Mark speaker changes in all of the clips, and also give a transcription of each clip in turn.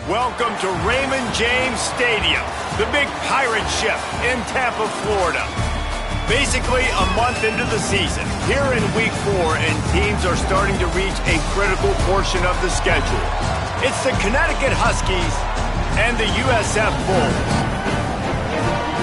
Speaker 1: Welcome to Raymond James Stadium, the big pirate ship in Tampa, Florida. Basically a month into the season, here in week 4, and teams are starting to reach a critical portion of the schedule. It's the Connecticut Huskies and the USF Bulls.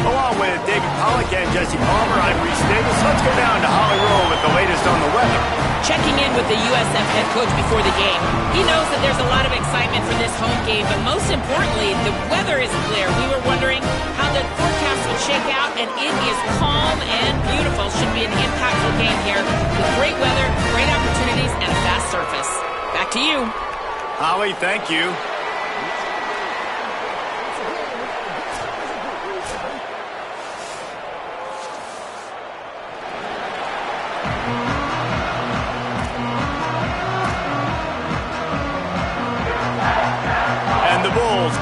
Speaker 1: Along with David Pollack and Jesse Palmer, I'm Reese Davis. Let's go down to Holly Rowe with the latest on the weather.
Speaker 2: Checking in with the USF head coach before the game. He knows that there's a lot of excitement for this home game, but most importantly, the weather is clear. We were wondering how the forecast would shake out, and it is calm and beautiful. Should be an impactful game here with great weather, great opportunities, and a fast surface. Back to you.
Speaker 1: Holly, thank you.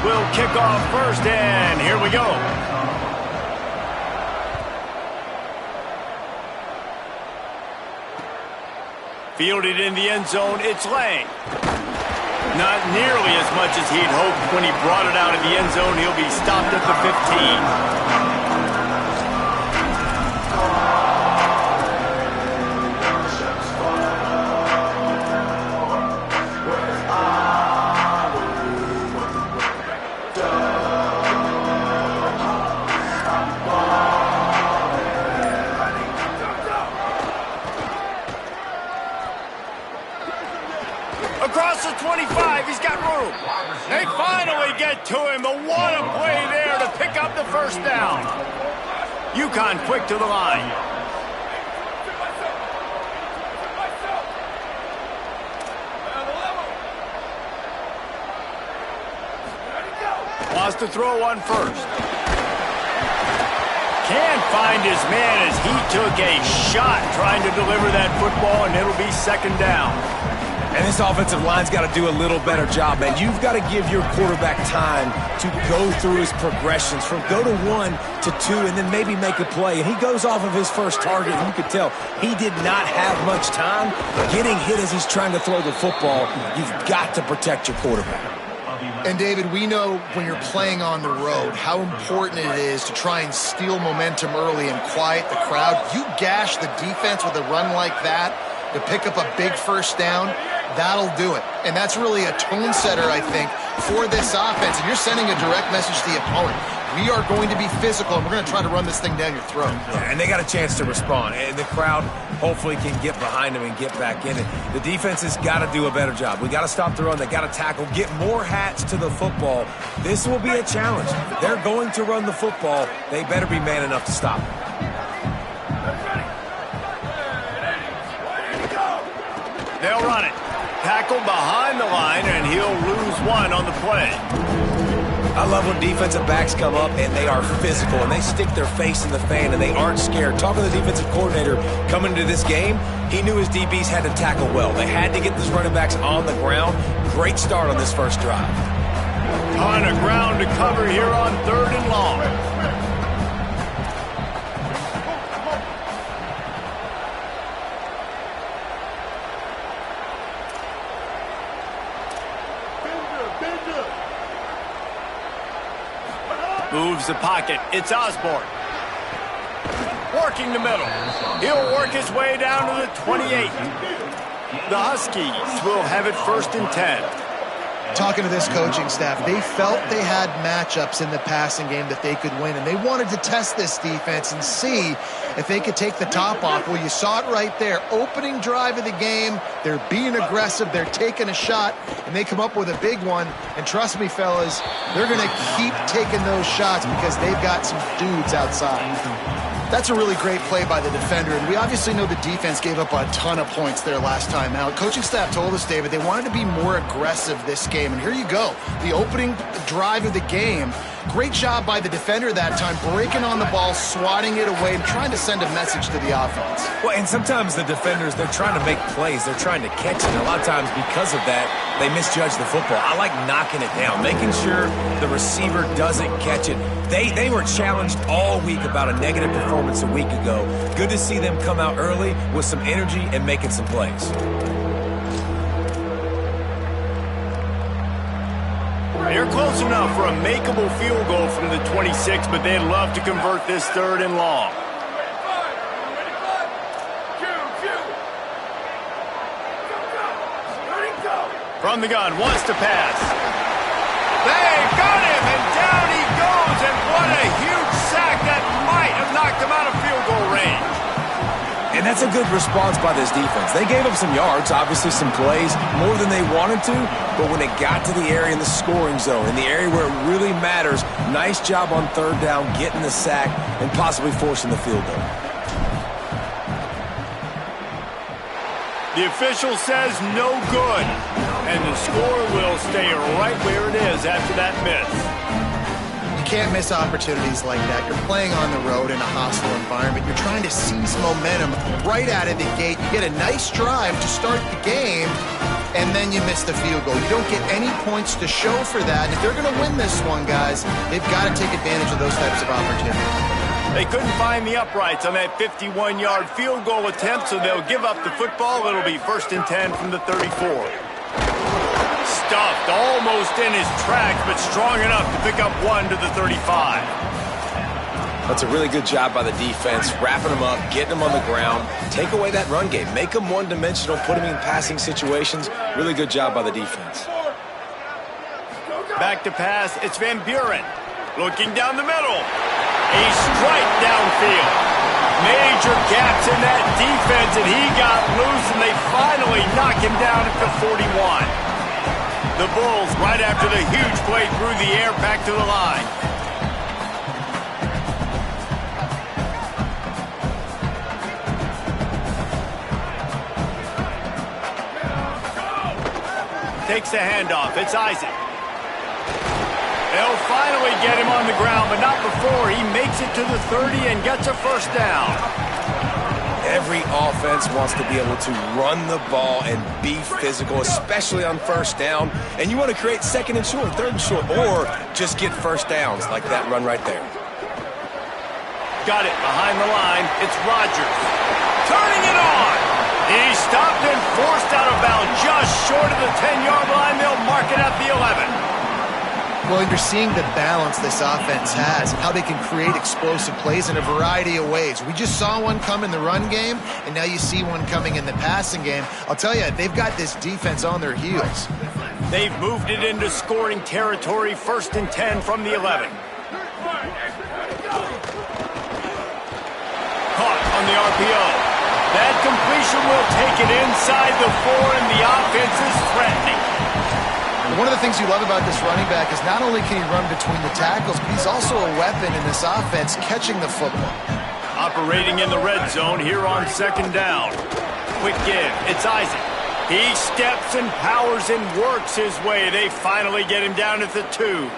Speaker 1: Will kick off first, and here we go. Fielded in the end zone, it's Lang. Not nearly as much as he'd hoped when he brought it out of the end zone. He'll be stopped at the 15. Across the 25, he's got room. They finally get to him, but what a play there to pick up the first down. UConn quick to the line. Wants to throw one first. Can't find his man as he took a shot trying to deliver that football, and it'll be second down.
Speaker 3: And this offensive line's got to do a little better job, man. You've got to give your quarterback time to go through his progressions from go to 1 to 2 and then maybe make a play. And he goes off of his first target, and you could tell he did not have much time getting hit as he's trying to throw the football. You've got to protect your quarterback.
Speaker 4: And, David, we know when you're playing on the road how important it is to try and steal momentum early and quiet the crowd. You gash the defense with a run like that to pick up a big first down, that'll do it. And that's really a tone setter, I think, for this offense. And you're sending a direct message to the opponent. We are going to be physical, and we're going to try to run this thing down your throat.
Speaker 3: Yeah, and they got a chance to respond. And the crowd hopefully can get behind them and get back in it. The defense has got to do a better job. We got to stop the run. They got to tackle, get more hats to the football. This will be a challenge. They're going to run the football. They better be man enough to stop it.
Speaker 1: They'll run it. Tackle behind the line, and he'll lose one on the play.
Speaker 3: I love when defensive backs come up and they are physical and they stick their face in the fan and they aren't scared. Talking to the defensive coordinator coming into this game, he knew his DBs had to tackle well. They had to get these running backs on the ground. Great start on this first drive.
Speaker 1: On the ground to cover here on 3rd and long. Moves the pocket. It's Osborne. Working the middle. He'll work his way down to the 28. The Huskies will have it 1st and 10.
Speaker 4: Talking to this coaching staff, they felt they had matchups in the passing game that they could win, and they wanted to test this defense and see if they could take the top off. Well, you saw it right there. Opening drive of the game, they're being aggressive, they're taking a shot, and they come up with a big one. And trust me, fellas, they're going to keep taking those shots because they've got some dudes outside. That's a really great play by the defender, and we obviously know the defense gave up a ton of points there last time out. Coaching staff told us, David, they wanted to be more aggressive this game, and here you go. The opening drive of the game, great job by the defender that time, breaking on the ball, swatting it away, and trying to send a message to the offense.
Speaker 3: Well, and sometimes the defenders, they're trying to make plays. They're trying to catch it, and a lot of times because of that, they misjudge the football. I like knocking it down, making sure the receiver doesn't catch it. They were challenged all week about a negative performance a week ago. Good to see them come out early with some energy and making some plays.
Speaker 1: They're close enough for a makeable field goal from the 26, but they'd love to convert this 3rd and long. From the gun, wants to pass. They got him, and down he goes, and what a huge sack that might have knocked him out of field goal range.
Speaker 3: And that's a good response by this defense. They gave up some yards, obviously some plays, more than they wanted to, but when it got to the area in the scoring zone, in the area where it really matters, nice job on 3rd down, getting the sack, and possibly forcing the field goal.
Speaker 1: The official says no good, and the score will stay right where it is after that miss.
Speaker 4: You can't miss opportunities like that. You're playing on the road in a hostile environment. You're trying to seize momentum right out of the gate. You get a nice drive to start the game, and then you miss the field goal. You don't get any points to show for that. And if they're going to win this one, guys, they've got to take advantage of those types of opportunities.
Speaker 1: They couldn't find the uprights on that 51-yard field goal attempt, so they'll give up the football. It'll be 1st and 10 from the 34. Stuffed almost in his tracks, but strong enough to pick up 1 to the 35.
Speaker 3: That's a really good job by the defense, wrapping them up, getting them on the ground, take away that run game, make them one-dimensional, put them in passing situations. Really good job by the defense.
Speaker 1: Back to pass, it's Van Buren. Looking down the middle. A strike downfield. Major gaps in that defense, and he got loose, and they finally knock him down at the 41. The Bulls, right after the huge play through the air, back to the line. Takes the handoff. It's Isaac. They'll finally get him on the ground, but not before he makes it to the 30 and gets a 1st down.
Speaker 3: Every offense wants to be able to run the ball and be physical, especially on 1st down. And you want to create 2nd and short, 3rd and short, or just get 1st downs like that run right there.
Speaker 1: Got it behind the line. It's Rodgers. Turning it on. He stopped and forced out of bounds just short of the 10-yard line. They'll mark it at the 11.
Speaker 4: Well, you're seeing the balance this offense has and how they can create explosive plays in a variety of ways. We just saw one come in the run game, and now you see one coming in the passing game. I'll tell you, they've got this defense on their heels.
Speaker 1: They've moved it into scoring territory, 1st and 10 from the 11. Caught on the RPO. That completion will take it inside the 4, and the offense is threatening.
Speaker 4: One of the things you love about this running back is not only can he run between the tackles, but he's also a weapon in this offense catching the football.
Speaker 1: Operating in the red zone here on 2nd down. Quick give. It's Isaac. He steps and powers and works his way. They finally get him down at the 2.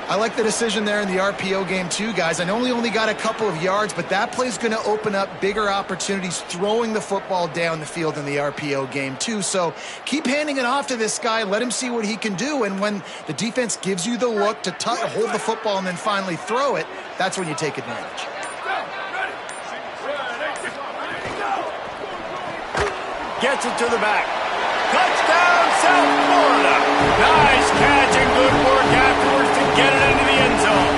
Speaker 4: I like the decision there in the RPO game too, guys. I know he only got a couple of yards, but that play's going to open up bigger opportunities throwing the football down the field in the RPO game too. So keep handing it off to this guy. Let him see what he can do. And when the defense gives you the look to hold the football and then finally throw it, that's when you take advantage.
Speaker 1: Gets it to the back. Touchdown, South Florida. Nice catch and good work afterwards to get it into the end zone.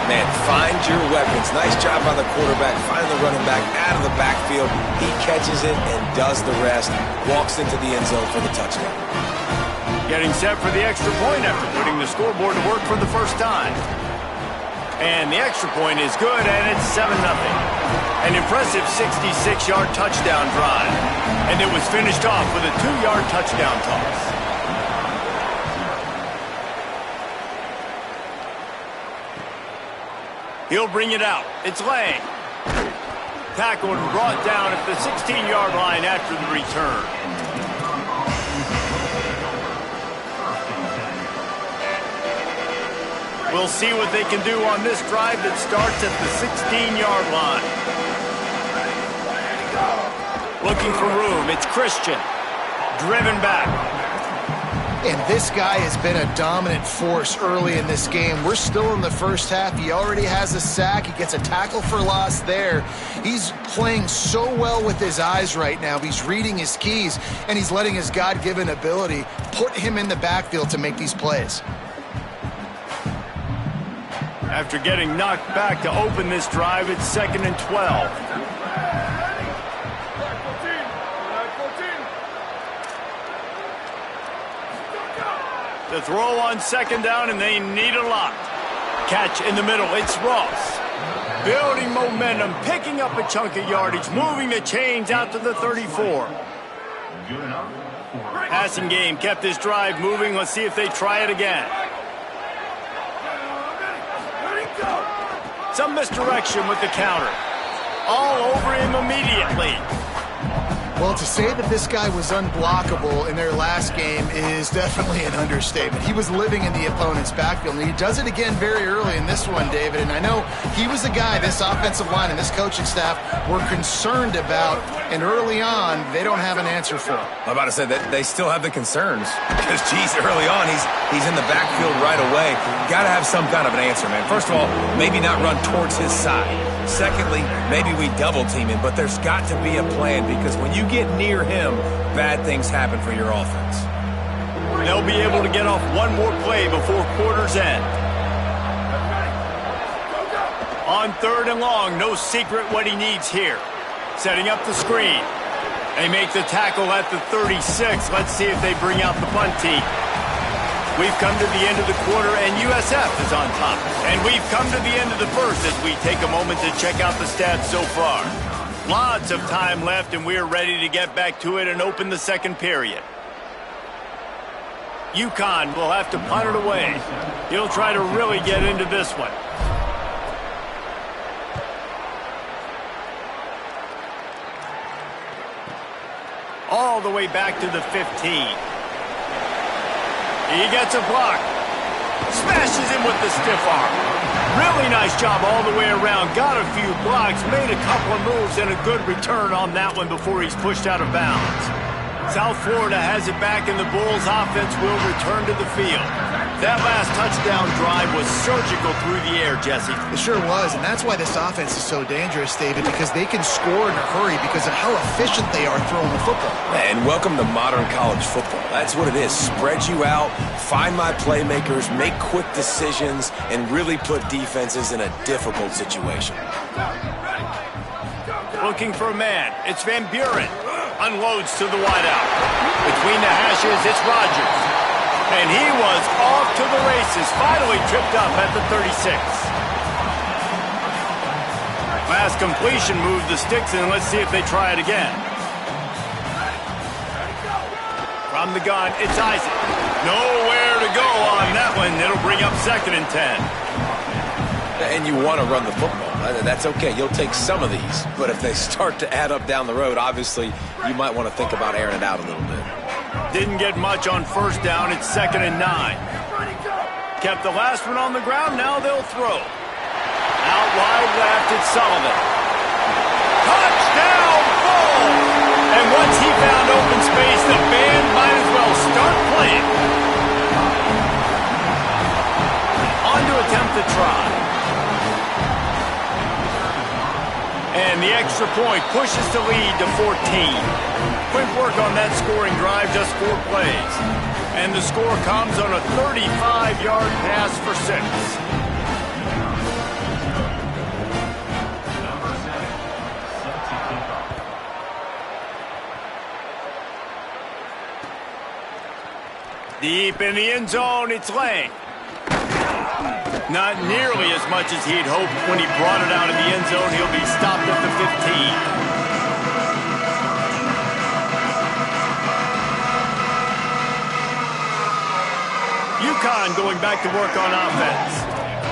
Speaker 3: Man, find your weapons. Nice job by the quarterback. Find the running back out of the backfield. He catches it and does the rest. Walks into the end zone for the touchdown.
Speaker 1: Getting set for the extra point after putting the scoreboard to work for the first time. And the extra point is good, and it's 7-0. An impressive 66-yard touchdown drive. And it was finished off with a 2-yard touchdown toss. He'll bring it out. It's Lang. Tackled and brought down at the 16-yard line after the return. We'll see what they can do on this drive that starts at the 16-yard line. Looking for room. It's Christian. Driven back.
Speaker 4: And this guy has been a dominant force early in this game. We're still in the first half. He already has a sack. He gets a tackle for loss there. He's playing so well with his eyes right now. He's reading his keys, and he's letting his God-given ability put him in the backfield to make these plays.
Speaker 1: After getting knocked back to open this drive, it's 2nd and 12. The throw on 2nd down, and they need a lot. Catch in the middle, it's Ross. Building momentum, picking up a chunk of yardage, moving the chains out to the 34. Passing game kept this drive moving. Let's see if they try it again. Some misdirection with the counter. All over him immediately.
Speaker 4: Well, to say that this guy was unblockable in their last game is definitely an understatement. He was living in the opponent's backfield, and he does it again very early in this one, David. And I know he was a guy this offensive line and this coaching staff were concerned about, and early on, they don't have an answer for him.
Speaker 3: I'm about to say that they still have the concerns because, geez, early on, he's in the backfield right away. Got to have some kind of an answer, man. First of all, maybe not run towards his side. Secondly, maybe we double team him, but there's got to be a plan because when you get near him, bad things happen for your offense.
Speaker 1: They'll be able to get off one more play before quarter's end. On 3rd and long, no secret what he needs here. Setting up the screen. They make the tackle at the 36. Let's see if they bring out the punt team. We've come to the end of the quarter, and USF is on top. And we've come to the end of the first as we take a moment to check out the stats so far. Lots of time left, and we're ready to get back to it and open the 2nd period. UConn will have to punt it away. He'll try to really get into this one. All the way back to the 15. He gets a block. Smashes him with the stiff arm. Really nice job all the way around. Got a few blocks, made a couple of moves, and a good return on that one before he's pushed out of bounds. South Florida has it back, and the Bulls offense will return to the field. That last touchdown drive was surgical through the air, Jesse.
Speaker 4: It sure was, and that's why this offense is so dangerous, David, because they can score in a hurry because of how efficient they are throwing the football.
Speaker 3: And welcome to modern college football. That's what it is. Spread you out, find my playmakers, make quick decisions, and really put defenses in a difficult situation.
Speaker 1: Looking for a man. It's Van Buren. Unloads to the wideout. Between the hashes, it's Rogers. And he was off to the races, finally tripped up at the 36. Last completion moved the sticks, and let's see if they try it again. From the gun, it's Isaac. Nowhere to go on that one. It'll bring up 2nd and 10.
Speaker 3: And you want to run the football. That's okay. You'll take some of these. But if they start to add up down the road, obviously, you might want to think about airing it out a little bit.
Speaker 1: Didn't get much on 1st down. It's 2nd and 9. Kept the last one on the ground. Now they'll throw. Out wide left, it's Sullivan. Touchdown, Bull! And once he found open space, the band might as well start playing. On to attempt the try. And the extra point pushes the lead to 14. Quick work on that scoring drive, just 4 plays. And the score comes on a 35-yard pass for 6. Deep in the end zone, it's Lang. Not nearly as much as he'd hoped when he brought it out of the end zone. He'll be stopped at the 15. UConn going back to work on offense.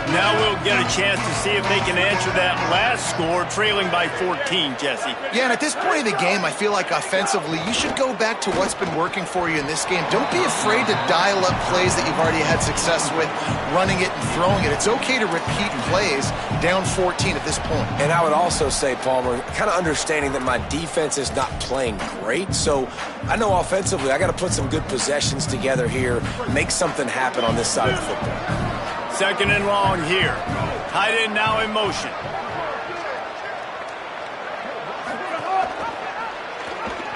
Speaker 1: Now we'll get a chance to see if they can answer that last score, trailing by 14, Jesse.
Speaker 4: Yeah, and at this point of the game, I feel like offensively, you should go back to what's been working for you in this game. Don't be afraid to dial up plays that you've already had success with, running it and throwing it. It's okay to repeat plays down 14 at this point.
Speaker 3: And I would also say, Palmer, kind of understanding that my defense is not playing great, so I know offensively I got to put some good possessions together here, make something happen on this side of the football.
Speaker 1: 2nd and long here. Tight end now in motion.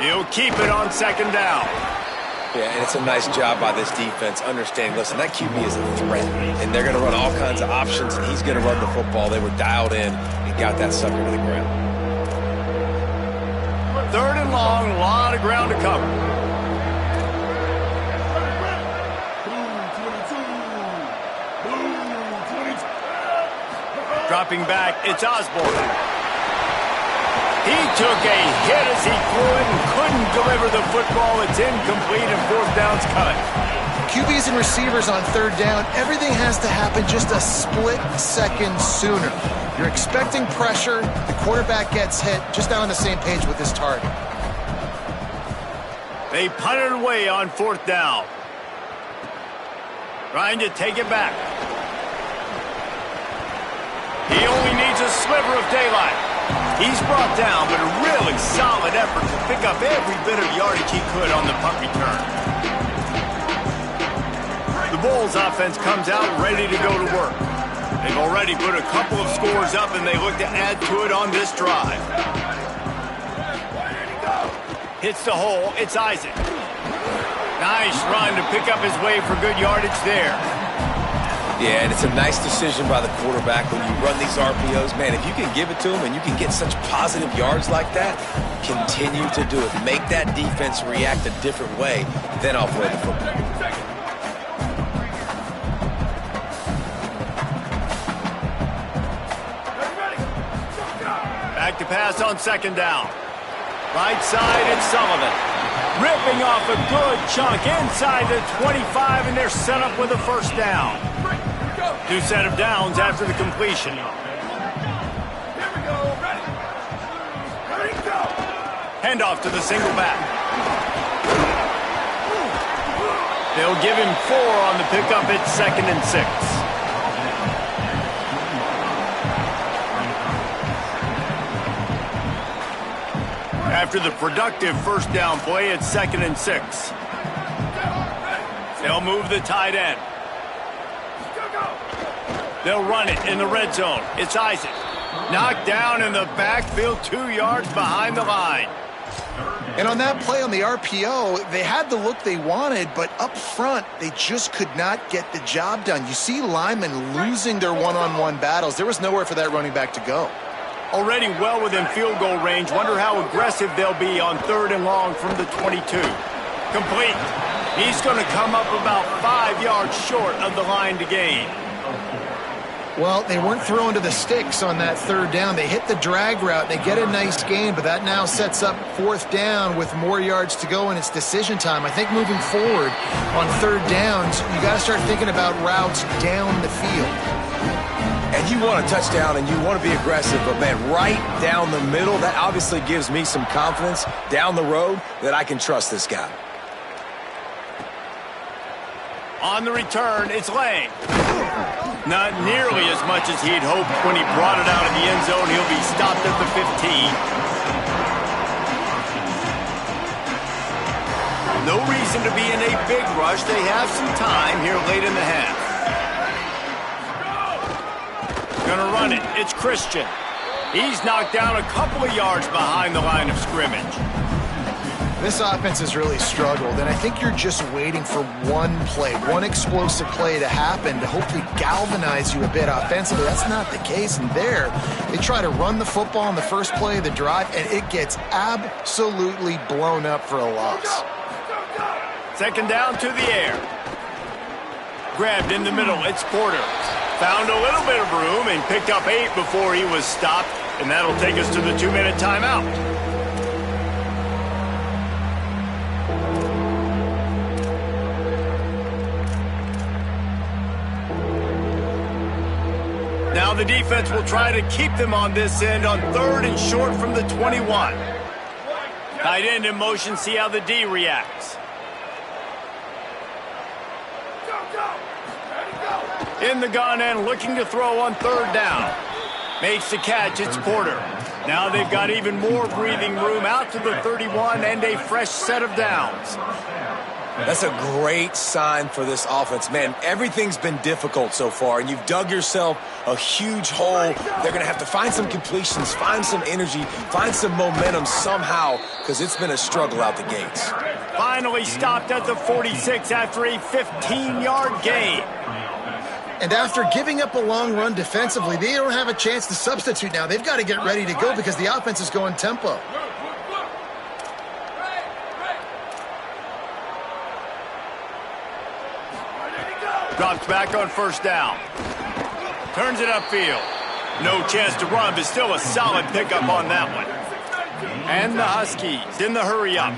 Speaker 1: He'll keep it on 2nd down.
Speaker 3: Yeah, and it's a nice job by this defense understanding, listen, that QB is a threat, and they're going to run all kinds of options, and he's going to run the football. They were dialed in and got that sucker to the ground.
Speaker 1: 3rd and long, a lot of ground to cover. Dropping back, it's Osborne. He took a hit as he threw it and couldn't deliver the football. It's incomplete and 4th down's cut.
Speaker 4: QBs and receivers on 3rd down, everything has to happen just a split second sooner. You're expecting pressure, the quarterback gets hit, just not on the same page with his target.
Speaker 1: They punted away on 4th down. Trying to take it back. He only needs a sliver of daylight. He's brought down, but a really solid effort to pick up every bit of yardage he could on the punt return. The Bulls offense comes out ready to go to work. They've already put a couple of scores up, and they look to add to it on this drive. Hits the hole. It's Isaac. Nice run to pick up his way for good yardage there.
Speaker 3: Yeah, and it's a nice decision by the quarterback when you run these RPOs. Man, if you can give it to him and you can get such positive yards like that, continue to do it. Make that defense react a different way, then I'll play the football.
Speaker 1: Back to pass on 2nd down. Right side, it's Sullivan. Ripping off a good chunk inside the 25, and they're set up with a 1st down. 2 set of downs after the completion. Handoff to the single back. They'll give him 4 on the pickup. It's 2nd and 6. After the productive 1st down play, it's 2nd and 6. They'll move the tight end. They'll run it in the red zone. It's Isaac. Knocked down in the backfield, 2 yards behind the line.
Speaker 4: And on that play on the RPO, they had the look they wanted, but up front, they just could not get the job done. You see linemen losing their one-on-one battles. There was nowhere for that running back to go.
Speaker 1: Already well within field goal range. Wonder how aggressive they'll be on 3rd and long from the 22. Complete. He's going to come up about 5 yards short of the line to gain.
Speaker 4: Well, they weren't throwing to the sticks on that 3rd down. They hit the drag route. They get a nice gain, but that now sets up 4th down with more yards to go, and it's decision time. I think moving forward on 3rd downs, you got to start thinking about routes down the field.
Speaker 3: And you want a touchdown and you want to be aggressive, but man, right down the middle, that obviously gives me some confidence down the road that I can trust this guy.
Speaker 1: On the return, it's Lang. Not nearly as much as he'd hoped when he brought it out of the end zone. He'll be stopped at the 15. No reason to be in a big rush. They have some time here late in the half. Gonna run it. It's Christian. He's knocked down a couple of yards behind the line of scrimmage.
Speaker 4: This offense has really struggled, and I think you're just waiting for one play, one explosive play to happen to hopefully galvanize you a bit offensively. That's not the case, and there, they try to run the football in the first play of the drive, and it gets absolutely blown up for a loss.
Speaker 1: 2nd down to the air. Grabbed in the middle, it's Porter. Found a little bit of room and picked up 8 before he was stopped, and that'll take us to the 2-minute timeout. Now the defense will try to keep them on this end on 3rd and short from the 21. Tight end in motion, see how the D reacts. In the gun and looking to throw on 3rd down. Makes the catch, it's Porter. Now they've got even more breathing room out to the 31 and a fresh set of downs.
Speaker 3: That's a great sign for this offense. Man, everything's been difficult so far, and you've dug yourself a huge hole. They're going to have to find some completions, find some energy, find some momentum somehow, because it's been a struggle out the gates.
Speaker 1: Finally stopped at the 46 after a 15-yard gain.
Speaker 4: And after giving up a long run defensively, they don't have a chance to substitute now. They've got to get ready to go because the offense is going tempo.
Speaker 1: Drops back on first down. Turns it upfield. No chance to run, but still a solid pickup on that one. And the Huskies in the hurry-up.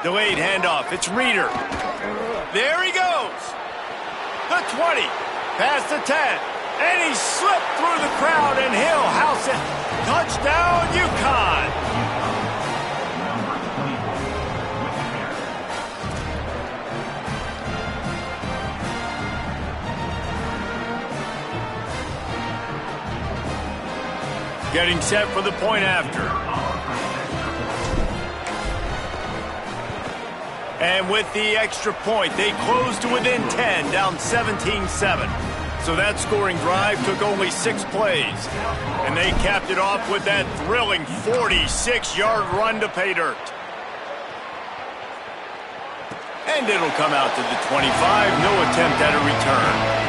Speaker 1: Delayed handoff. It's Reeder. There he goes. The 20. Past the 10. And he slipped through the crowd, and he'll house it. Touchdown, UConn. Getting set for the point after. And with the extra point, they close to within 10, down 17-7. So that scoring drive took only 6 plays. And they capped it off with that thrilling 46-yard run to pay dirt. And it'll come out to the 25, no attempt at a return.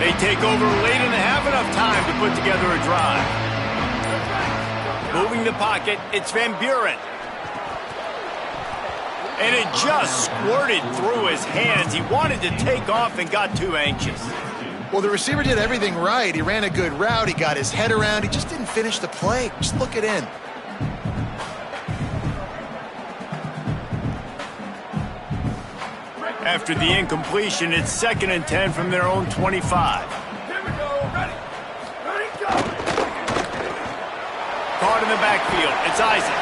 Speaker 1: They take over late in the half, enough time to put together a drive. Moving the pocket, it's Van Buren. And it just squirted through his hands. He wanted to take off and got too anxious.
Speaker 4: Well, the receiver did everything right. He ran a good route. He got his head around. He just didn't finish the play. Just look it in.
Speaker 1: After the incompletion, it's 2nd and 10 from their own 25.
Speaker 5: Here we go. Ready, go.
Speaker 1: Caught in the backfield. It's Isaac.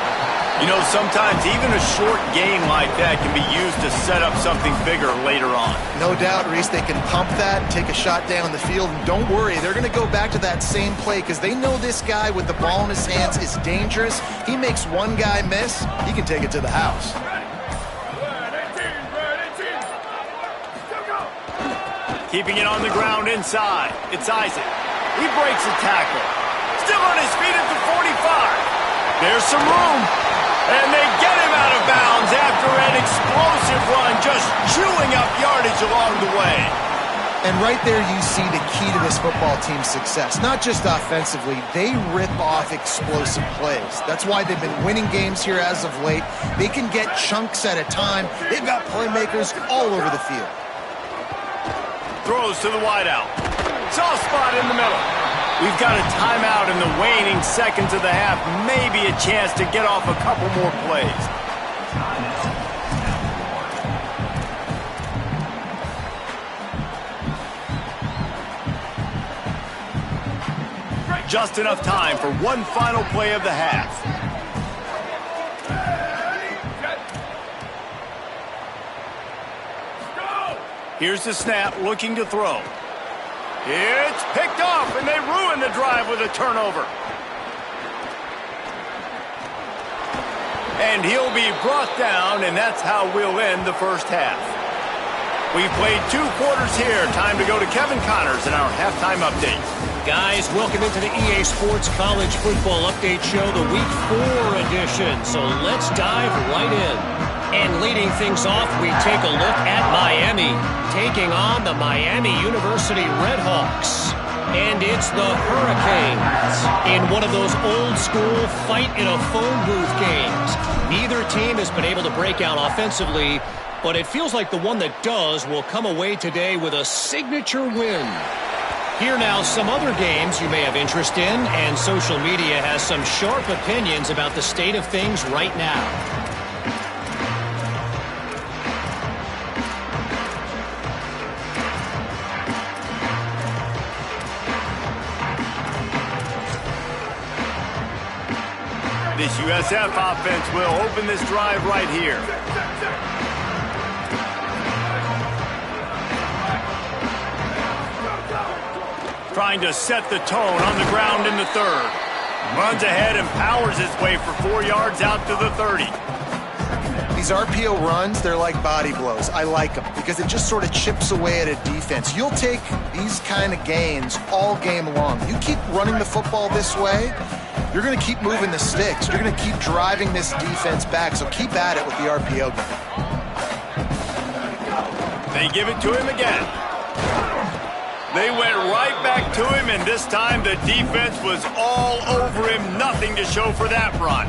Speaker 1: You know, sometimes even a short gain like that can be used to set up something bigger later on.
Speaker 4: No doubt, Reese, they can pump that, take a shot down the field, and don't worry, they're going to go back to that same play because they know this guy with the ball in his hands is dangerous. He makes one guy miss, he can take it to the house.
Speaker 1: Keeping it on the ground inside. It's Isaac. He breaks a tackle. Still on his feet at the 45. There's some room. And they get him out of bounds after an explosive run, just chewing up yardage along the way.
Speaker 4: And right there you see the key to this football team's success. Not just offensively, they rip off explosive plays. That's why they've been winning games here as of late. They can get chunks at a time. They've got playmakers all over the field.
Speaker 1: Throws to the wideout. Soft spot in the middle. We've got a timeout in the waning seconds of the half. Maybe a chance to get off a couple more plays. Just enough time for one final play of the half. Here's the snap, looking to throw. It's picked off, and they ruin the drive with a turnover. And he'll be brought down, and that's how we'll end the first half. We've played 2 quarters here. Time to go to Kevin Connors in our halftime update.
Speaker 6: Guys, welcome into the EA Sports College Football Update Show, the Week 4 edition. So let's dive right in. And leading things off, we take a look at Miami, taking on the Miami University Redhawks. And it's the Hurricanes in one of those old-school fight-in-a-phone booth games. Neither team has been able to break out offensively, but it feels like the one that does will come away today with a signature win. Here now, some other games you may have interest in, and social media has some sharp opinions about the state of things right now.
Speaker 1: This USF offense will open this drive right here. trying to set the tone on the ground in the third. Runs ahead and powers his way for 4 yards out to the 30.
Speaker 4: These RPO runs, they're like body blows. I like them because it just sort of chips away at a defense. You'll take these kind of gains all game long. You keep running the football this way, you're going to keep moving the sticks. You're going to keep driving this defense back, so keep at it with the RPO game.
Speaker 1: They give it to him again. They went right back to him, and this time the defense was all over him. Nothing to show for that run.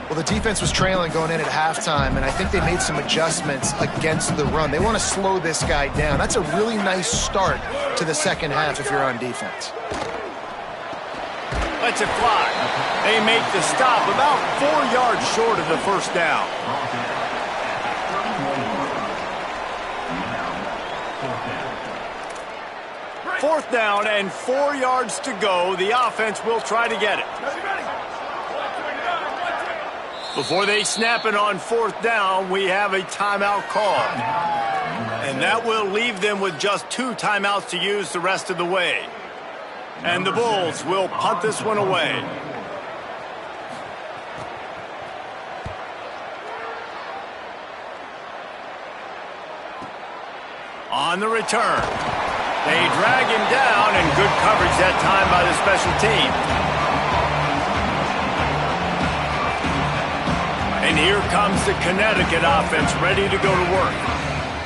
Speaker 4: Well, the defense was trailing going in at halftime, and I think they made some adjustments against the run. They want to slow this guy down. That's a really nice start to the second half if you're on defense.
Speaker 1: Lets it fly. They make the stop about 4 yards short of the first down. Fourth down and 4 yards to go. The offense will try to get it. Before they snap it on fourth down, we have a timeout call. And that will leave them with just 2 timeouts to use the rest of the way. And the Bulls will punt this one away. On the return, they drag him down, and good coverage that time by the special team. And here comes the Connecticut offense ready to go to work.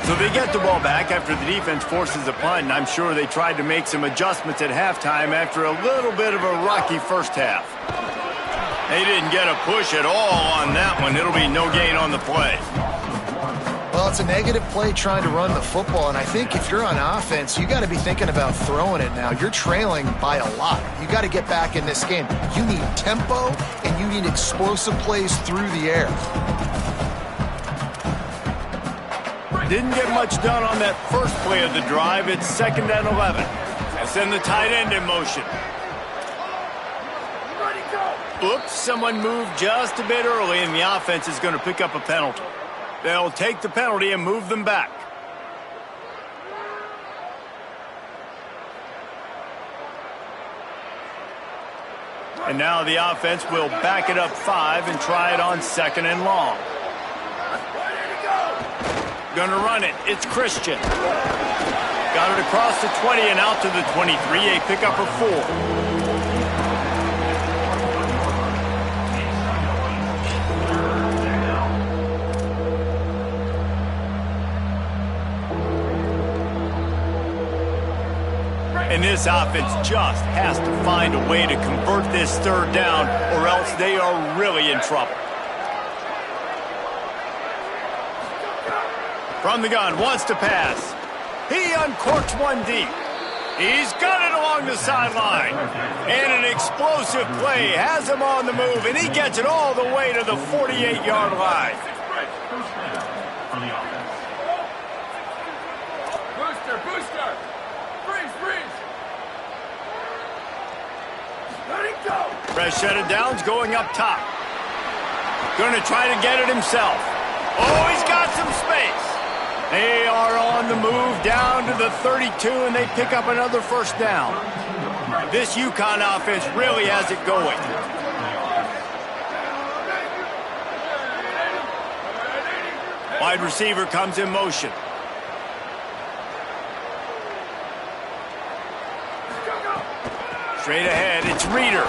Speaker 1: So they get the ball back after the defense forces a punt, and I'm sure they tried to make some adjustments at halftime after a little bit of a rocky first half. They didn't get a push at all on that one. It'll be no gain on the play.
Speaker 4: Well, it's a negative play trying to run the football, and I think if you're on offense, you got to be thinking about throwing it now. You're trailing by a lot. You got to get back in this game. You need tempo, and you need explosive plays through the air.
Speaker 1: Didn't get much done on that first play of the drive. It's 2nd and 11. And send the tight end in motion. Oops, someone moved just a bit early, and the offense is going to pick up a penalty. They'll take the penalty and move them back. And now the offense will back it up 5 and try it on 2nd and long. Gonna run it. It's Christian. Got it across the 20 and out to the 23. A pickup of 4. And this offense just has to find a way to convert this third down, or else they are really in trouble. From the gun, wants to pass. He uncorks one deep. He's got it along the sideline. And an explosive play has him on the move, and he gets it all the way to the 48-yard line.
Speaker 5: Booster! Freeze! Let it go!
Speaker 1: Fresh set of downs going up top. Going to try to get it himself. Oh, he's got some space. They are on the move down to the 32, and they pick up another first down. This UConn offense really has it going. Wide receiver comes in motion. Straight ahead, it's Reeder.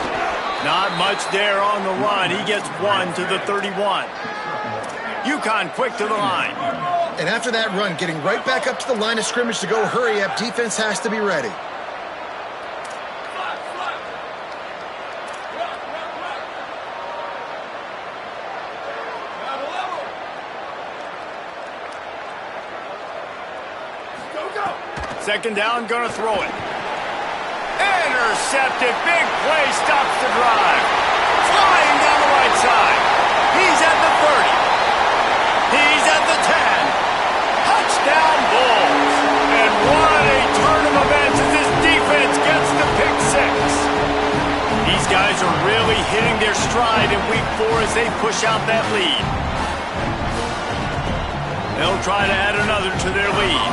Speaker 1: Not much there on the run. He gets 1 to the 31. UConn quick to the line.
Speaker 4: And after that run, getting right back up to the line of scrimmage to go hurry up, defense has to be ready.
Speaker 1: Second down, gonna throw it. Intercepted, big play, stops the drive. Flying down the right side. He's at the 30. He's at the 10. Touchdown Bulls. And what a turn of events as this defense gets the pick 6. These guys are really hitting their stride in week 4 as they push out that lead. They'll try to add another to their lead.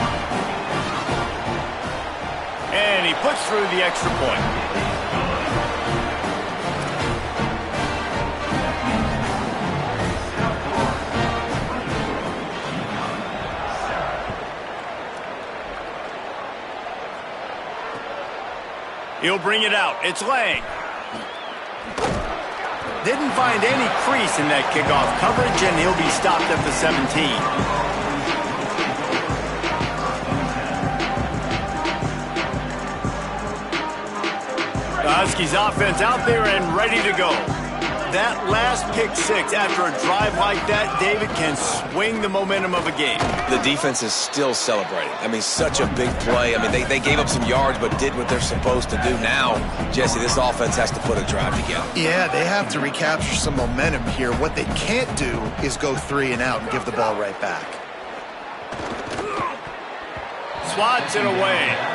Speaker 1: And he puts through the extra point. He'll bring it out. It's Lang. Didn't find any crease in that kickoff coverage, and he'll be stopped at the 17. The Huskies offense out there and ready to go. That last pick six after a drive like that, David, can swing the momentum of a game.
Speaker 3: The defense is still celebrating. I mean, such a big play. I mean, they gave up some yards but did what they're supposed to do. Now, Jesse, this offense has to put a drive together.
Speaker 4: Yeah, they have to recapture some momentum here. What they can't do is go 3 and out and give the ball right back.
Speaker 1: Swats it away.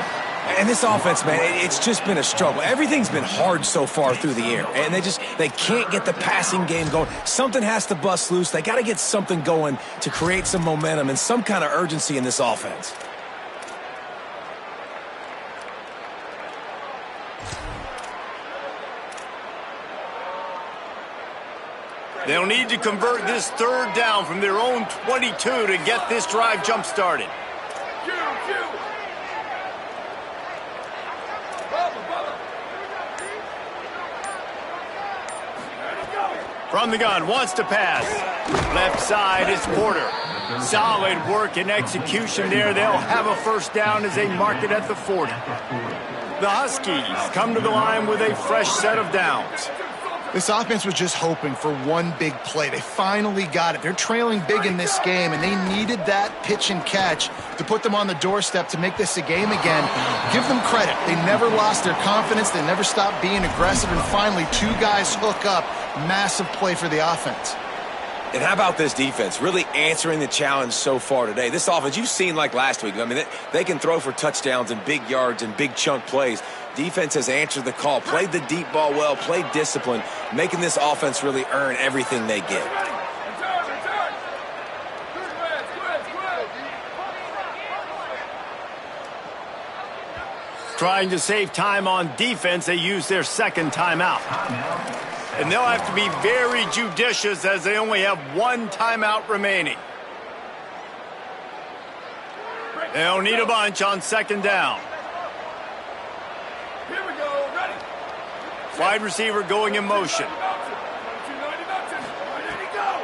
Speaker 3: And this offense, man, it's just been a struggle. Everything's been hard so far through the air. And they can't get the passing game going. Something has to bust loose. They got to get something going to create some momentum and some kind of urgency in this offense.
Speaker 1: They'll need to convert this third down from their own 22 to get this drive jump-started. From the gun, wants to pass. Left side is Porter. Solid work and execution there. They'll have a first down as they mark it at the 40. The Huskies come to the line with a fresh set of downs.
Speaker 4: This offense was just hoping for one big play. They finally got it. They're trailing big in this game, and they needed that pitch and catch to put them on the doorstep to make this a game again. Give them credit. They never lost their confidence. They never stopped being aggressive, and finally 2 guys hook up. Massive play for the offense.
Speaker 3: And how about this defense really answering the challenge so far today? This offense, you've seen like last week. I mean, they can throw for touchdowns and big yards and big chunk plays. Defense has answered the call, played the deep ball well, played discipline, making this offense really earn everything they get.
Speaker 1: Trying to save time on defense, they use their second timeout. And they'll have to be very judicious as they only have 1 timeout remaining. They'll need a bunch on second down.
Speaker 5: Here we go, ready.
Speaker 1: Wide receiver going in motion.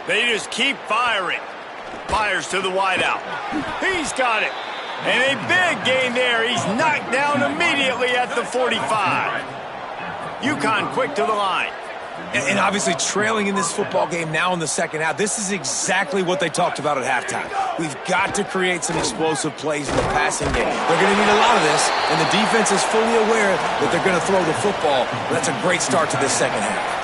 Speaker 1: They just keep firing. Fires to the wideout. He's got it. And a big gain there. He's knocked down immediately at the 45. UConn quick to the line.
Speaker 3: And obviously trailing in this football game now in the second half. This is exactly what they talked about at halftime. We've got to create some explosive plays in the passing game. They're going to need a lot of this, and the defense is fully aware that they're going to throw the football. That's a great start to this second half.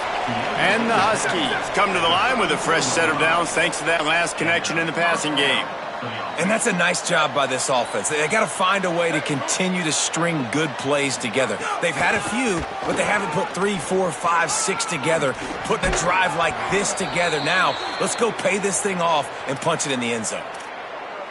Speaker 1: And the Huskies come to the line with a fresh set of downs thanks to that last connection in the passing game.
Speaker 3: And that's a nice job by this offense. They got to find a way to continue to string good plays together. They've had a few, but they haven't put 3, 4, 5, 6 together, putting a drive like this together. Now, let's go pay this thing off and punch it in the end zone.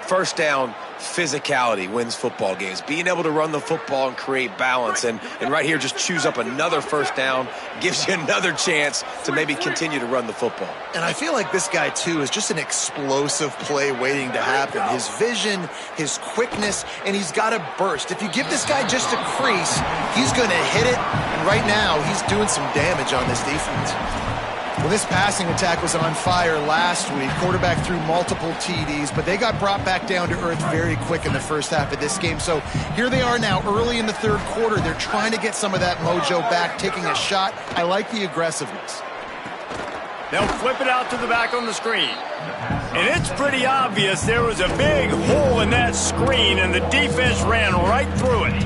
Speaker 3: First down, physicality wins football games. Being able to run the football and create balance. And right here, just choose up another first down, gives you another chance to maybe continue to run the football.
Speaker 4: And I feel like this guy, too, is just an explosive play waiting to happen. His vision, his quickness, and he's got a burst. If you give this guy just a crease, he's going to hit it. And right now, he's doing some damage on this defense. Well, this passing attack was on fire last week. Quarterback threw multiple TDs, but they got brought back down to earth very quick in the first half of this game. So here they are now early in the third quarter. They're trying to get some of that mojo back, taking a shot. I like the aggressiveness.
Speaker 1: They'll flip it out to the back on the screen. And it's pretty obvious there was a big hole in that screen, and the defense ran right through it.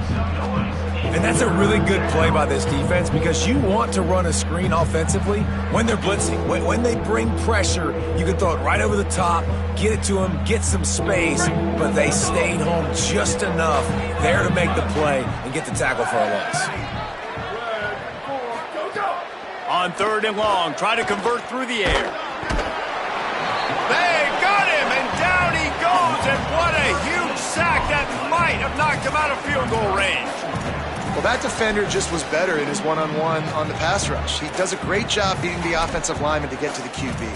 Speaker 3: And that's a really good play by this defense because you want to run a screen offensively when they're blitzing. When they bring pressure, you can throw it right over the top, get it to them, get some space, but they stayed home just enough there to make the play and get the tackle for a loss.
Speaker 1: On third and long, try to convert through the air. They got him, and down he goes, and what a huge sack that might have knocked him out of field goal range.
Speaker 4: Well, that defender just was better in his one-on-one on the pass rush. He does a great job beating the offensive lineman to get to the QB.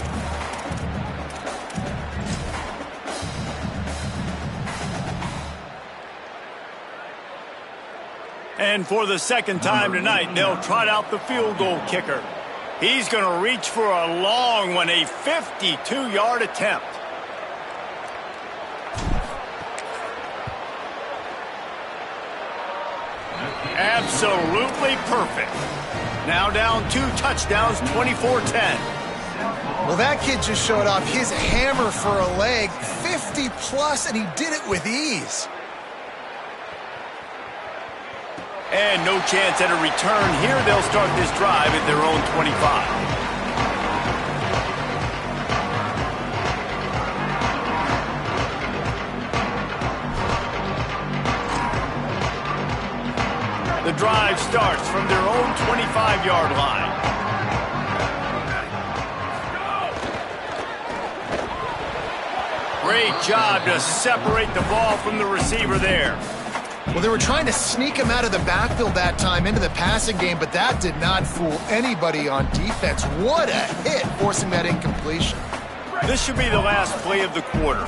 Speaker 1: And for the second time tonight, they'll trot out the field goal kicker. He's going to reach for a long one, a 52-yard attempt. Absolutely perfect. Now down 2 touchdowns, 24-10.
Speaker 4: Well, that kid just showed off his hammer for a leg, 50-plus, and he did it with ease.
Speaker 1: And no chance at a return here. They'll start this drive at their own 25. The drive starts from their own 25-yard line. Great job to separate the ball from the receiver there.
Speaker 4: Well, they were trying to sneak him out of the backfield that time into the passing game, but that did not fool anybody on defense. What a hit, forcing that incompletion.
Speaker 1: This should be the last play of the quarter.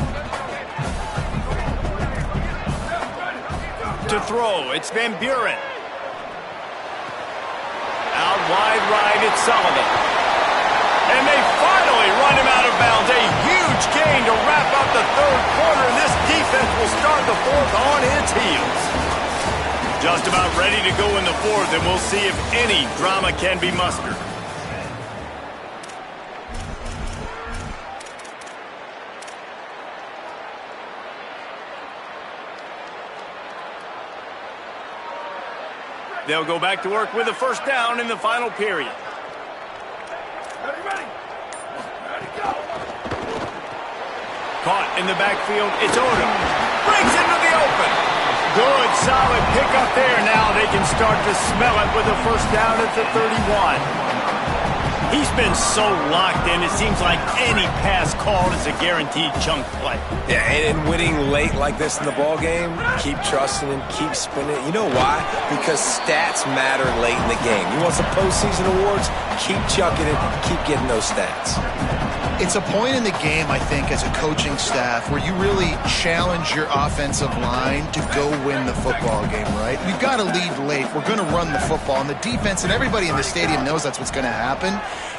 Speaker 1: To throw, it's Van Buren. Out wide right, it's Sullivan. And they finally run him out of bounds. A huge gain to wrap up the third quarter, and this defense will start the fourth on its heels. Just about ready to go in the fourth, and we'll see if any drama can be mustered. They'll go back to work with a first down in the final period.
Speaker 5: Ready.
Speaker 1: Caught in the backfield, it's Odom. Brings into the open. Good, solid pickup there. Now they can start to smell it with a first down at the 31. He's been so locked in, it seems like any pass called is a guaranteed chunk play.
Speaker 3: Yeah, and winning late like this in the ball game, keep trusting him, keep spinning it. You know why? Because stats matter late in the game. You want some postseason awards? Keep chucking it, keep getting those stats.
Speaker 4: It's a point in the game, I think, as a coaching staff, where you really challenge your offensive line to go win the football game, right? We've got to lead late. We're going to run the football. And the defense and everybody in the stadium knows that's what's going to happen.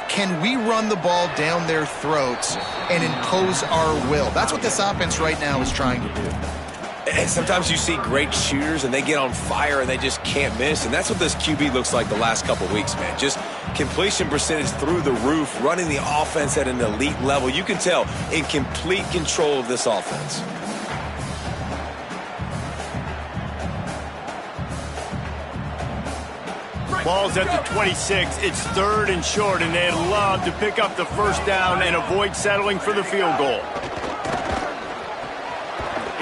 Speaker 4: Can we run the ball down their throats and impose our will? That's what this offense right now is trying to do.
Speaker 3: And sometimes you see great shooters and they get on fire and they just can't miss. And that's what this QB looks like the last couple weeks, man. Just completion percentage through the roof, running the offense at an elite level. You can tell in complete control of this offense.
Speaker 1: Ball's at the 26. It's third and short, and they'd love to pick up the first down and avoid settling for the field goal.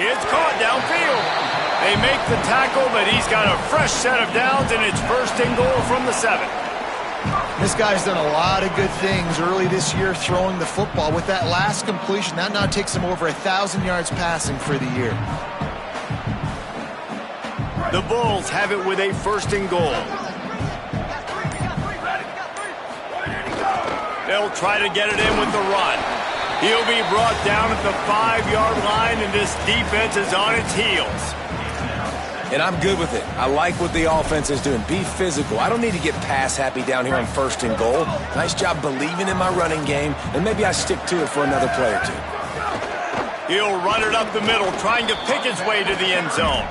Speaker 1: It's caught downfield. They make the tackle, but he's got a fresh set of downs, and it's first and goal from the 7.
Speaker 4: This guy's done a lot of good things early this year throwing the football. With that last completion, that now takes him over 1,000 yards passing for the year.
Speaker 1: The Bulls have it with a first and goal. They'll try to get it in with the run. He'll be brought down at the 5-yard line, and this defense is on its heels.
Speaker 3: And I'm good with it. I like what the offense is doing. Be physical. I don't need to get pass happy down here on first and goal. Nice job believing in my running game, and maybe I stick to it for another play or two.
Speaker 1: He'll run it up the middle, trying to pick his way to the end zone.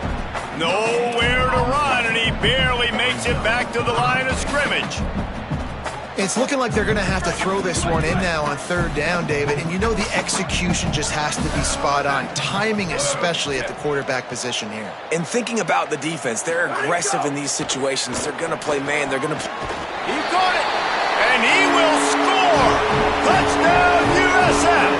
Speaker 1: Nowhere to run, and he barely makes it back to the line of scrimmage.
Speaker 4: It's looking like they're going to have to throw this one in now on third down, David. And you know the execution just has to be spot on. Timing especially at the quarterback position here.
Speaker 3: And thinking about the defense, they're aggressive in these situations. They're going to play man. They're going to...
Speaker 1: He got it, and he will score. Touchdown, USF.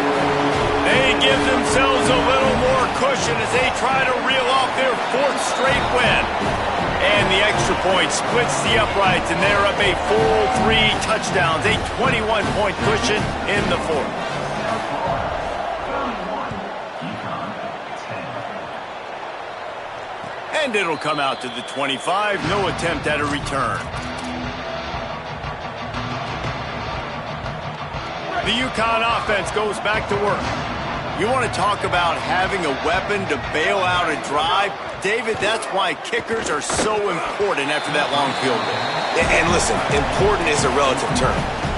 Speaker 1: They give themselves a little more cushion as they try to reel off their 4th straight win. And the extra point splits the uprights, and they're up a full 3 touchdowns, a 21-point cushion in the 4th. And it'll come out to the 25. No attempt at a return. The UConn offense goes back to work. You want to talk about having a weapon to bail out a drive? David, that's why kickers are so important after that long field goal.
Speaker 3: And listen, important is a relative term.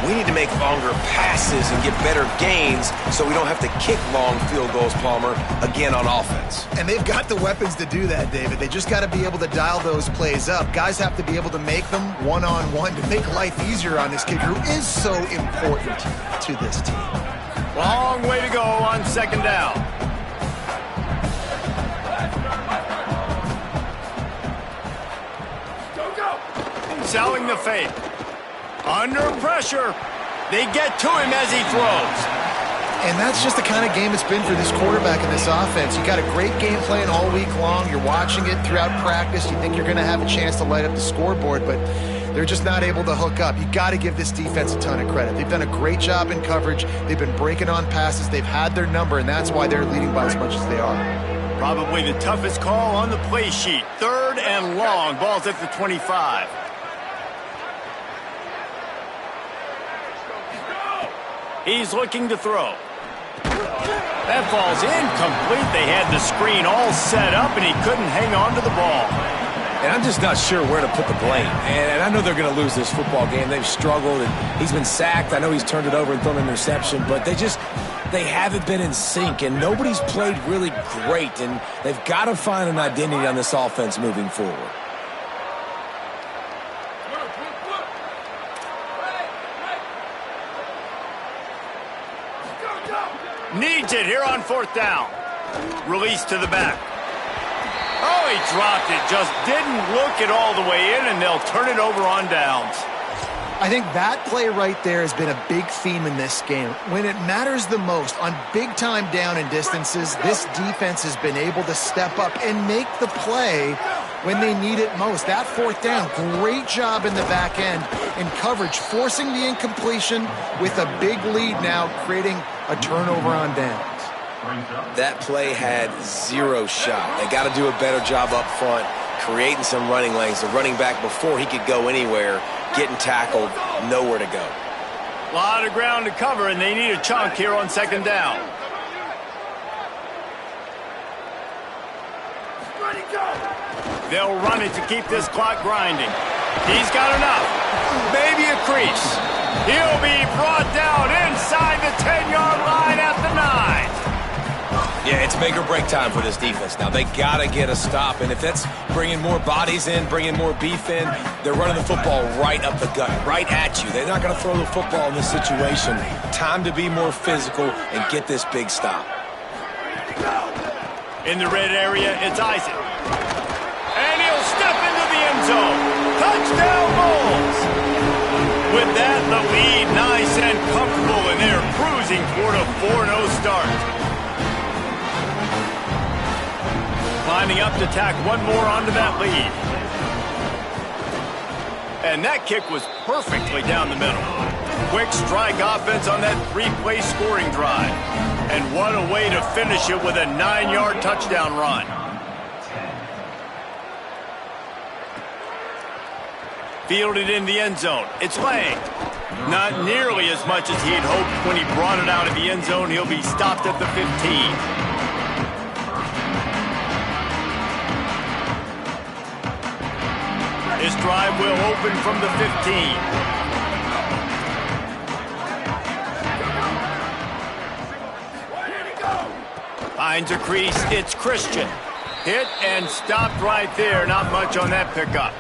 Speaker 3: We need to make longer passes and get better gains so we don't have to kick long field goals, Palmer, again on offense.
Speaker 4: And they've got the weapons to do that, David. They just got to be able to dial those plays up. Guys have to be able to make them one-on-one to make life easier on this kicker who is so important to this team.
Speaker 1: Long way to go on second down. Selling the fake. Under pressure. They get to him as he throws.
Speaker 4: And that's just the kind of game it's been for this quarterback in this offense. You got a great game plan all week long. You're watching it throughout practice. You think you're going to have a chance to light up the scoreboard, but they're just not able to hook up. You got to give this defense a ton of credit. They've done a great job in coverage. They've been breaking on passes. They've had their number, and that's why they're leading by as much as they are.
Speaker 1: Probably the toughest call on the play sheet. 3rd and long. Ball's at the 25. He's looking to throw. That ball's incomplete. They had the screen all set up, and he couldn't hang on to the ball.
Speaker 3: And I'm just not sure where to put the blame. And I know they're going to lose this football game. They've struggled, and he's been sacked. I know he's turned it over and thrown an interception, but they haven't been in sync, and nobody's played really great, and they've got to find an identity on this offense moving forward.
Speaker 1: Needs it here on 4th down. Release to the back. Oh, he dropped it. Just didn't look it all the way in, and they'll turn it over on downs.
Speaker 4: I think that play right there has been a big theme in this game. When it matters the most, on big-time down and distances, this defense has been able to step up and make the play when they need it most. That 4th down, great job in the back end in coverage, forcing the incompletion with a big lead now, creating a turnover on downs.
Speaker 3: That play had 0 shot. They got to do a better job up front, creating some running lanes. The running back, before he could go anywhere, getting tackled, nowhere to go.
Speaker 1: A lot of ground to cover, and they need a chunk here on 2nd down. They'll run it to keep this clock grinding. He's got enough. Maybe a crease. He'll be brought down inside the 10-yard line at the 9.
Speaker 3: Yeah, it's make or break time for this defense now. They got to get a stop, and if that's bringing more bodies in, bringing more beef in, they're running the football right up the gut, right at you. They're not going to throw the football in this situation. Time to be more physical and get this big stop.
Speaker 1: In the red area, it's Isaac. And he'll step into the end zone. Touchdown Bulls! With that, the lead nice and comfortable, and they're cruising toward a 4-0 start. Lining up to tack one more onto that lead. And that kick was perfectly down the middle. Quick strike offense on that 3-play scoring drive. And what a way to finish it with a 9-yard touchdown run. Fielded in the end zone. It's Lang. Not nearly as much as he had hoped when he brought it out of the end zone. He'll be stopped at the 15. This drive will open from the 15. Finds a crease. It's Christian. Hit and stopped right there. Not much on that pickup.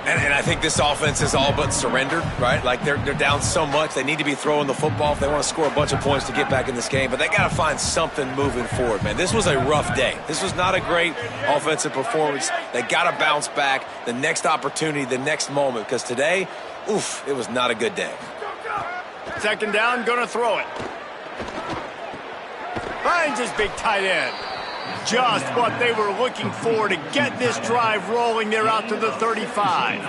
Speaker 3: And I think this offense is all but surrendered, right? Like they're down so much, they need to be throwing the football if they want to score a bunch of points to get back in this game. But they got to find something moving forward, man. This was a rough day. This was not a great offensive performance. They got to bounce back the next opportunity, the next moment, because today, oof, it was not a good day.
Speaker 1: 2nd down, gonna throw it. Finds his big tight end. Just what they were looking for to get this drive rolling. They're out to the 35.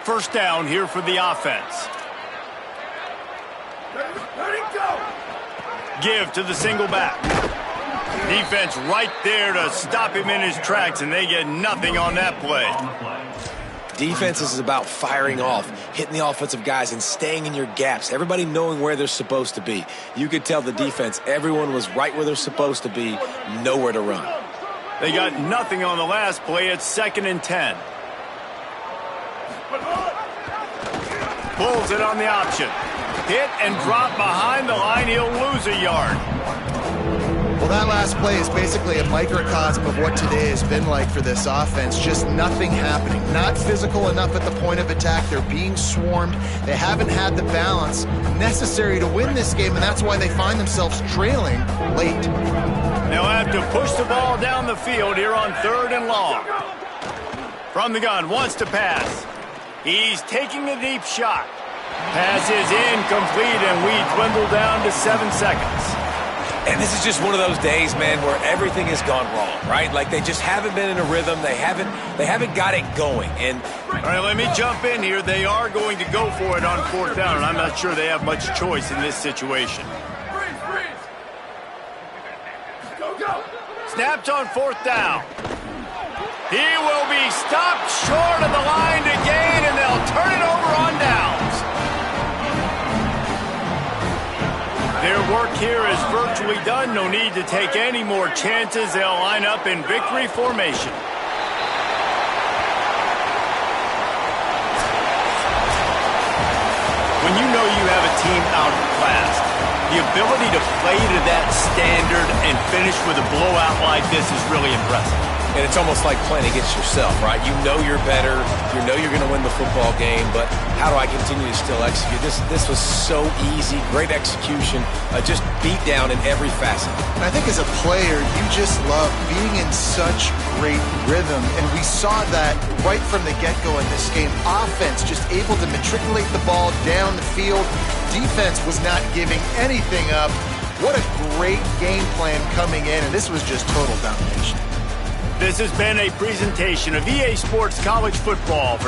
Speaker 1: First down here for the offense. Give to the single back. Defense right there to stop him in his tracks, and they get nothing on that play.
Speaker 3: Defense is about firing off, hitting the offensive guys, and staying in your gaps. Everybody knowing where they're supposed to be. You could tell the defense, everyone was right where they're supposed to be, nowhere to run.
Speaker 1: They got nothing on the last play. It's 2nd and 10. Pulls it on the option. Hit and drop behind the line. He'll lose a yard.
Speaker 4: Well, that last play is basically a microcosm of what today has been like for this offense. Just nothing happening. Not physical enough at the point of attack. They're being swarmed. They haven't had the balance necessary to win this game, and that's why they find themselves trailing late.
Speaker 1: They'll have to push the ball down the field here on 3rd and long. From the gun, wants to pass. He's taking a deep shot. Pass is incomplete, and we dwindle down to 7 seconds.
Speaker 3: And this is just one of those days, man, where everything has gone wrong, right? Like they just haven't been in a rhythm. They haven't got it going. And
Speaker 1: all right, let me jump in here. They are going to go for it on 4th down, and I'm not sure they have much choice in this situation.
Speaker 5: Freeze! Go!
Speaker 1: Snapped on 4th down. He will be stopped short of the line to gain, and they'll turn it over on downs. Their work here is virtually done. No need to take any more chances. They'll line up in victory formation. When you know you have a team outclassed, the ability to play to that standard and finish with a blowout like this is really impressive.
Speaker 3: And it's almost like playing against yourself, right? You know you're better. You know you're going to win the football game, but how do I continue to still execute? This was so easy. Great execution. Just beat down in every facet.
Speaker 4: And I think as a player, you just love being in such great rhythm. And we saw that right from the get-go in this game. Offense just able to matriculate the ball down the field. Defense was not giving anything up. What a great game plan coming in, and this was just total domination.
Speaker 1: This has been a presentation of EA Sports College Football.